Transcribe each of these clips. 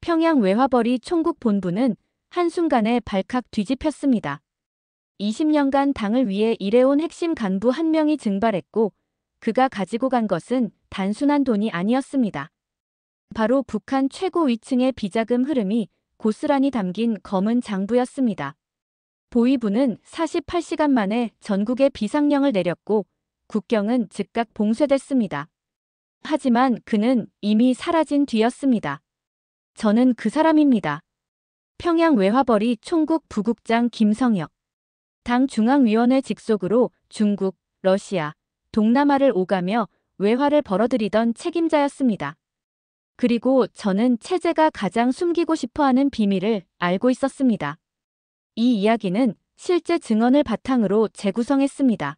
평양 외화벌이 총국 본부는 한순간에 발칵 뒤집혔습니다. 20년간 당을 위해 일해온 핵심 간부 한 명이 증발했고 그가 가지고 간 것은 단순한 돈이 아니었습니다. 바로 북한 최고 위층의 비자금 흐름이 고스란히 담긴 검은 장부였습니다. 보위부는 48시간 만에 전국에 비상령을 내렸고 국경은 즉각 봉쇄됐습니다. 하지만 그는 이미 사라진 뒤였습니다. 저는 그 사람입니다. 평양 외화벌이 총국 부국장 김성혁. 당 중앙위원회 직속으로 중국, 러시아, 동남아를 오가며 외화를 벌어들이던 책임자였습니다. 그리고 저는 체제가 가장 숨기고 싶어하는 비밀을 알고 있었습니다. 이 이야기는 실제 증언을 바탕으로 재구성했습니다.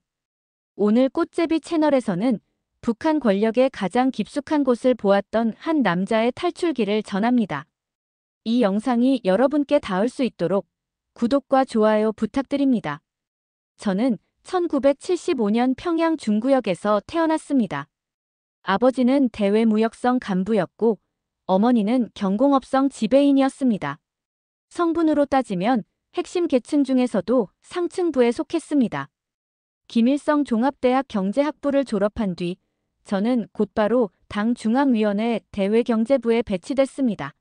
오늘 꽃제비 채널에서는 북한 권력의 가장 깊숙한 곳을 보았던 한 남자의 탈출기를 전합니다. 이 영상이 여러분께 닿을 수 있도록 구독과 좋아요 부탁드립니다. 저는 1975년 평양 중구역에서 태어났습니다. 아버지는 대외무역성 간부였고 어머니는 경공업성 지배인이었습니다. 성분으로 따지면 핵심 계층 중에서도 상층부에 속했습니다. 김일성 종합대학 경제학부를 졸업한 뒤 저는 곧바로 당 중앙위원회 대외경제부에 배치됐습니다.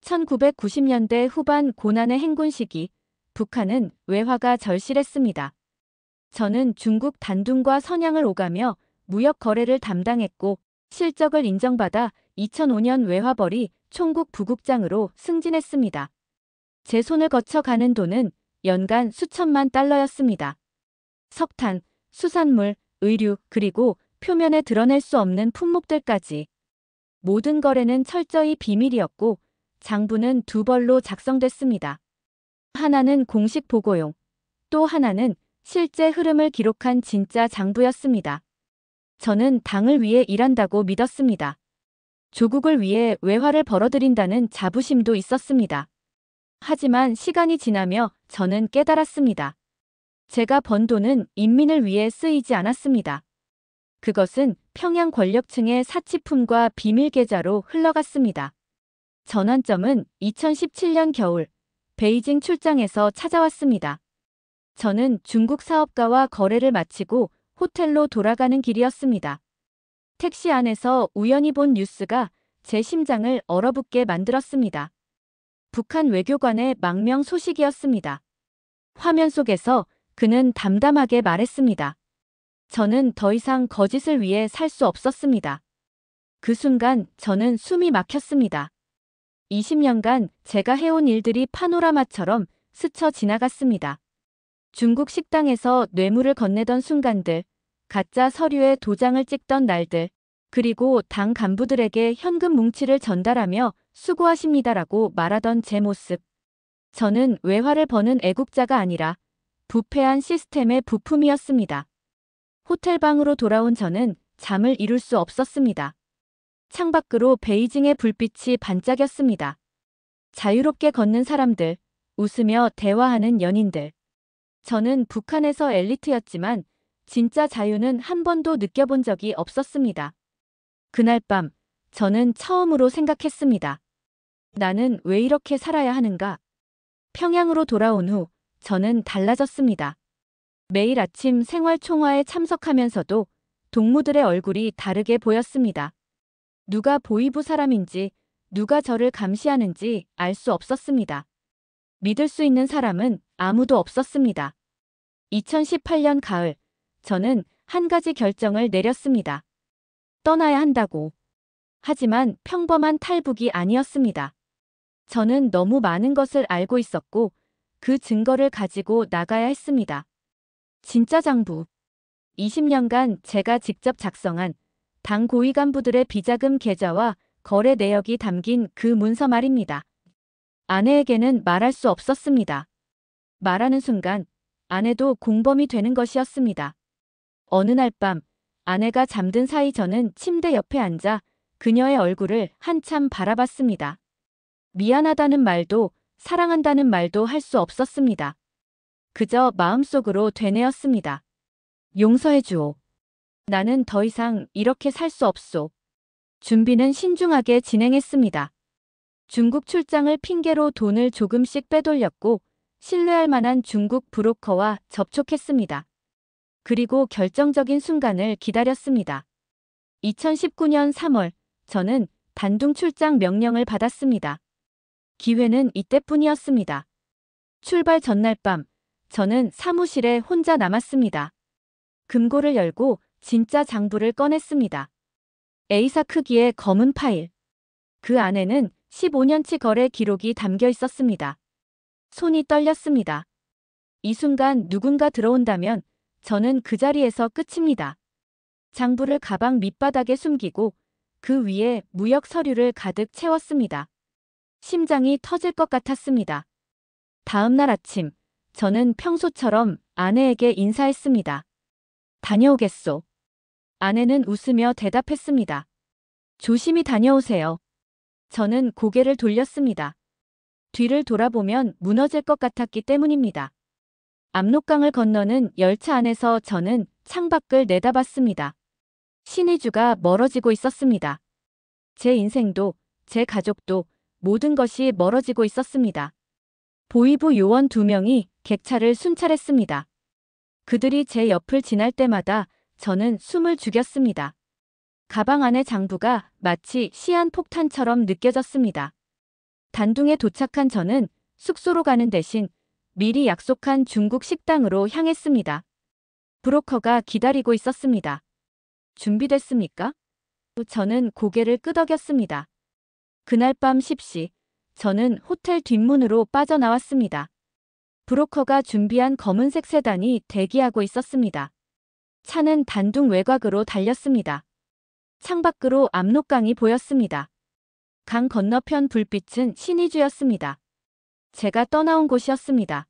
1990년대 후반 고난의 행군 시기, 북한은 외화가 절실했습니다. 저는 중국 단둥과 선양을 오가며 무역 거래를 담당했고 실적을 인정받아 2005년 외화벌이 총국 부국장으로 승진했습니다. 제 손을 거쳐 가는 돈은 연간 수천만 달러였습니다. 석탄, 수산물, 의류, 그리고 표면에 드러낼 수 없는 품목들까지. 모든 거래는 철저히 비밀이었고 장부는 두 벌로 작성됐습니다. 하나는 공식 보고용, 또 하나는 실제 흐름을 기록한 진짜 장부였습니다. 저는 당을 위해 일한다고 믿었습니다. 조국을 위해 외화를 벌어들인다는 자부심도 있었습니다. 하지만 시간이 지나며 저는 깨달았습니다. 제가 번 돈은 인민을 위해 쓰이지 않았습니다. 그것은 평양 권력층의 사치품과 비밀 계좌로 흘러갔습니다. 전환점은 2017년 겨울 베이징 출장에서 찾아왔습니다. 저는 중국 사업가와 거래를 마치고 호텔로 돌아가는 길이었습니다. 택시 안에서 우연히 본 뉴스가 제 심장을 얼어붙게 만들었습니다. 북한 외교관의 망명 소식이었습니다. 화면 속에서 그는 담담하게 말했습니다. 저는 더 이상 거짓을 위해 살 수 없었습니다. 그 순간 저는 숨이 막혔습니다. 20년간 제가 해온 일들이 파노라마처럼 스쳐 지나갔습니다. 중국 식당에서 뇌물을 건네던 순간들, 가짜 서류에 도장을 찍던 날들, 그리고 당 간부들에게 현금 뭉치를 전달하며 수고하십니다라고 말하던 제 모습. 저는 외화를 버는 애국자가 아니라 부패한 시스템의 부품이었습니다. 호텔방으로 돌아온 저는 잠을 이룰 수 없었습니다. 창밖으로 베이징의 불빛이 반짝였습니다. 자유롭게 걷는 사람들, 웃으며 대화하는 연인들. 저는 북한에서 엘리트였지만 진짜 자유는 한 번도 느껴본 적이 없었습니다. 그날 밤 저는 처음으로 생각했습니다. 나는 왜 이렇게 살아야 하는가? 평양으로 돌아온 후 저는 달라졌습니다. 매일 아침 생활총화에 참석하면서도 동무들의 얼굴이 다르게 보였습니다. 누가 보위부 사람인지, 누가 저를 감시하는지 알 수 없었습니다. 믿을 수 있는 사람은 아무도 없었습니다. 2018년 가을, 저는 한 가지 결정을 내렸습니다. 떠나야 한다고. 하지만 평범한 탈북이 아니었습니다. 저는 너무 많은 것을 알고 있었고 그 증거를 가지고 나가야 했습니다. 진짜 장부. 20년간 제가 직접 작성한 당 고위 간부들의 비자금 계좌와 거래 내역이 담긴 그 문서 말입니다. 아내에게는 말할 수 없었습니다. 말하는 순간 아내도 공범이 되는 것이었습니다. 어느 날 밤 아내가 잠든 사이 저는 침대 옆에 앉아 그녀의 얼굴을 한참 바라봤습니다. 미안하다는 말도 사랑한다는 말도 할 수 없었습니다. 그저 마음속으로 되뇌었습니다. 용서해주오. 나는 더 이상 이렇게 살 수 없소. 준비는 신중하게 진행했습니다. 중국 출장을 핑계로 돈을 조금씩 빼돌렸고 신뢰할 만한 중국 브로커와 접촉했습니다. 그리고 결정적인 순간을 기다렸습니다. 2019년 3월, 저는 단둥 출장 명령을 받았습니다. 기회는 이때뿐이었습니다. 출발 전날 밤, 저는 사무실에 혼자 남았습니다. 금고를 열고 진짜 장부를 꺼냈습니다. A사 크기의 검은 파일. 그 안에는 15년치 거래 기록이 담겨 있었습니다. 손이 떨렸습니다. 이 순간 누군가 들어온다면 저는 그 자리에서 끝입니다. 장부를 가방 밑바닥에 숨기고 그 위에 무역 서류를 가득 채웠습니다. 심장이 터질 것 같았습니다. 다음 날 아침, 저는 평소처럼 아내에게 인사했습니다. 다녀오겠소. 아내는 웃으며 대답했습니다. 조심히 다녀오세요. 저는 고개를 돌렸습니다. 뒤를 돌아보면 무너질 것 같았기 때문입니다. 압록강을 건너는 열차 안에서 저는 창밖을 내다봤습니다. 신의주가 멀어지고 있었습니다. 제 인생도, 제 가족도, 모든 것이 멀어지고 있었습니다. 보위부 요원 2명이 객차를 순찰했습니다. 그들이 제 옆을 지날 때마다 저는 숨을 죽였습니다. 가방 안의 장부가 마치 시한폭탄처럼 느껴졌습니다. 단둥에 도착한 저는 숙소로 가는 대신 미리 약속한 중국 식당으로 향했습니다. 브로커가 기다리고 있었습니다. 준비됐습니까? 저는 고개를 끄덕였습니다. 그날 밤 10시, 저는 호텔 뒷문으로 빠져나왔습니다. 브로커가 준비한 검은색 세단이 대기하고 있었습니다. 차는 단둥 외곽으로 달렸습니다. 창밖으로 압록강이 보였습니다. 강 건너편 불빛은 신의주였습니다. 제가 떠나온 곳이었습니다.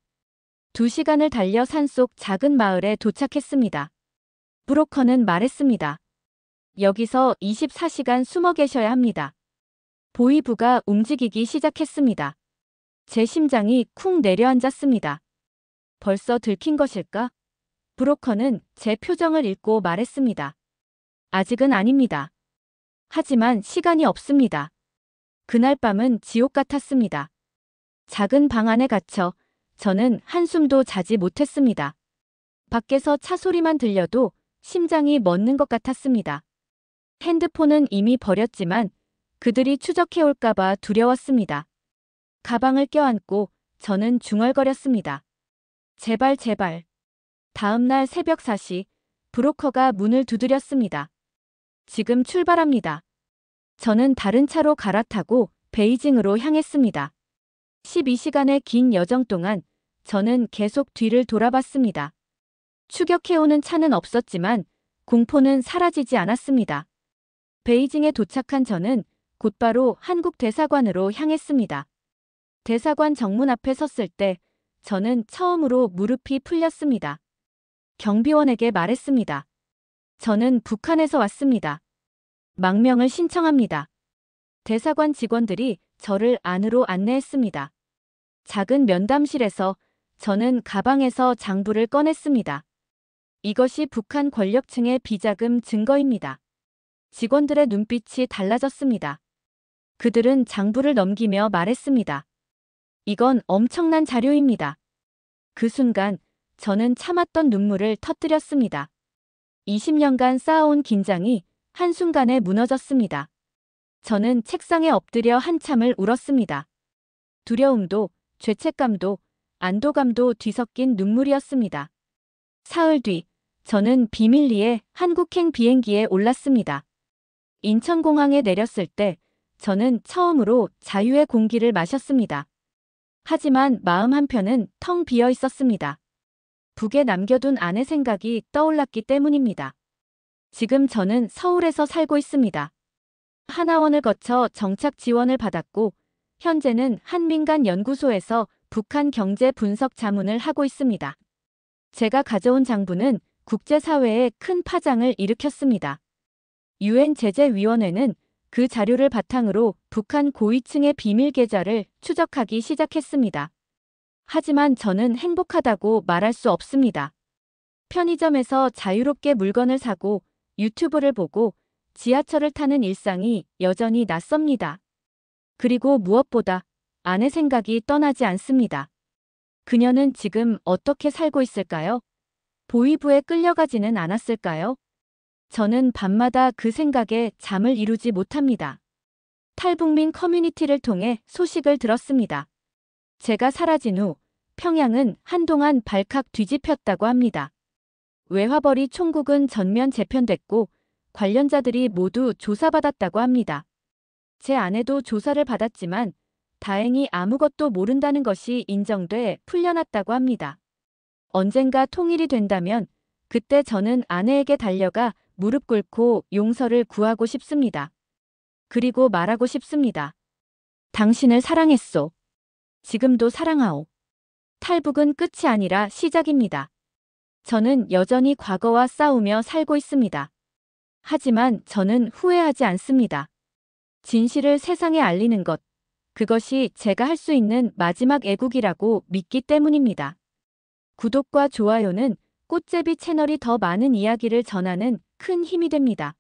2시간을 달려 산속 작은 마을에 도착했습니다. 브로커는 말했습니다. 여기서 24시간 숨어 계셔야 합니다. 보위부가 움직이기 시작했습니다. 제 심장이 쿵 내려앉았습니다. 벌써 들킨 것일까? 브로커는 제 표정을 읽고 말했습니다. 아직은 아닙니다. 하지만 시간이 없습니다. 그날 밤은 지옥 같았습니다. 작은 방 안에 갇혀 저는 한숨도 자지 못했습니다. 밖에서 차 소리만 들려도 심장이 멎는 것 같았습니다. 핸드폰은 이미 버렸지만 그들이 추적해올까봐 두려웠습니다. 가방을 껴안고 저는 중얼거렸습니다. 제발 제발. 다음 날 새벽 4시, 브로커가 문을 두드렸습니다. 지금 출발합니다. 저는 다른 차로 갈아타고 베이징으로 향했습니다. 12시간의 긴 여정 동안 저는 계속 뒤를 돌아봤습니다. 추격해오는 차는 없었지만 공포는 사라지지 않았습니다. 베이징에 도착한 저는 곧바로 한국 대사관으로 향했습니다. 대사관 정문 앞에 섰을 때 저는 처음으로 무릎이 풀렸습니다. 경비원에게 말했습니다. 저는 북한에서 왔습니다. 망명을 신청합니다. 대사관 직원들이 저를 안으로 안내했습니다. 작은 면담실에서 저는 가방에서 장부를 꺼냈습니다. 이것이 북한 권력층의 비자금 증거입니다. 직원들의 눈빛이 달라졌습니다. 그들은 장부를 넘기며 말했습니다. 이건 엄청난 자료입니다. 그 순간 저는 참았던 눈물을 터뜨렸습니다. 20년간 쌓아온 긴장이 한순간에 무너졌습니다. 저는 책상에 엎드려 한참을 울었습니다. 두려움도, 죄책감도, 안도감도 뒤섞인 눈물이었습니다. 사흘 뒤, 저는 비밀리에 한국행 비행기에 올랐습니다. 인천공항에 내렸을 때 저는 처음으로 자유의 공기를 마셨습니다. 하지만 마음 한편은 텅 비어 있었습니다. 북에 남겨둔 아내 생각이 떠올랐기 때문입니다. 지금 저는 서울에서 살고 있습니다. 하나원을 거쳐 정착 지원을 받았고 현재는 한 민간 연구소에서 북한 경제 분석 자문을 하고 있습니다. 제가 가져온 장부는 국제사회에 큰 파장을 일으켰습니다. 유엔 제재위원회는 그 자료를 바탕으로 북한 고위층의 비밀 계좌를 추적하기 시작했습니다. 하지만 저는 행복하다고 말할 수 없습니다. 편의점에서 자유롭게 물건을 사고 유튜브를 보고 지하철을 타는 일상이 여전히 낯섭니다. 그리고 무엇보다 아내 생각이 떠나지 않습니다. 그녀는 지금 어떻게 살고 있을까요? 보위부에 끌려가지는 않았을까요? 저는 밤마다 그 생각에 잠을 이루지 못합니다. 탈북민 커뮤니티를 통해 소식을 들었습니다. 제가 사라진 후 평양은 한동안 발칵 뒤집혔다고 합니다. 외화벌이 총국은 전면 재편됐고 관련자들이 모두 조사받았다고 합니다. 제 아내도 조사를 받았지만 다행히 아무것도 모른다는 것이 인정돼 풀려났다고 합니다. 언젠가 통일이 된다면 그때 저는 아내에게 달려가 무릎 꿇고 용서를 구하고 싶습니다. 그리고 말하고 싶습니다. 당신을 사랑했소. 지금도 사랑하오. 탈북은 끝이 아니라 시작입니다. 저는 여전히 과거와 싸우며 살고 있습니다. 하지만 저는 후회하지 않습니다. 진실을 세상에 알리는 것, 그것이 제가 할 수 있는 마지막 애국이라고 믿기 때문입니다. 구독과 좋아요는 꽃제비 채널이 더 많은 이야기를 전하는 큰 힘이 됩니다.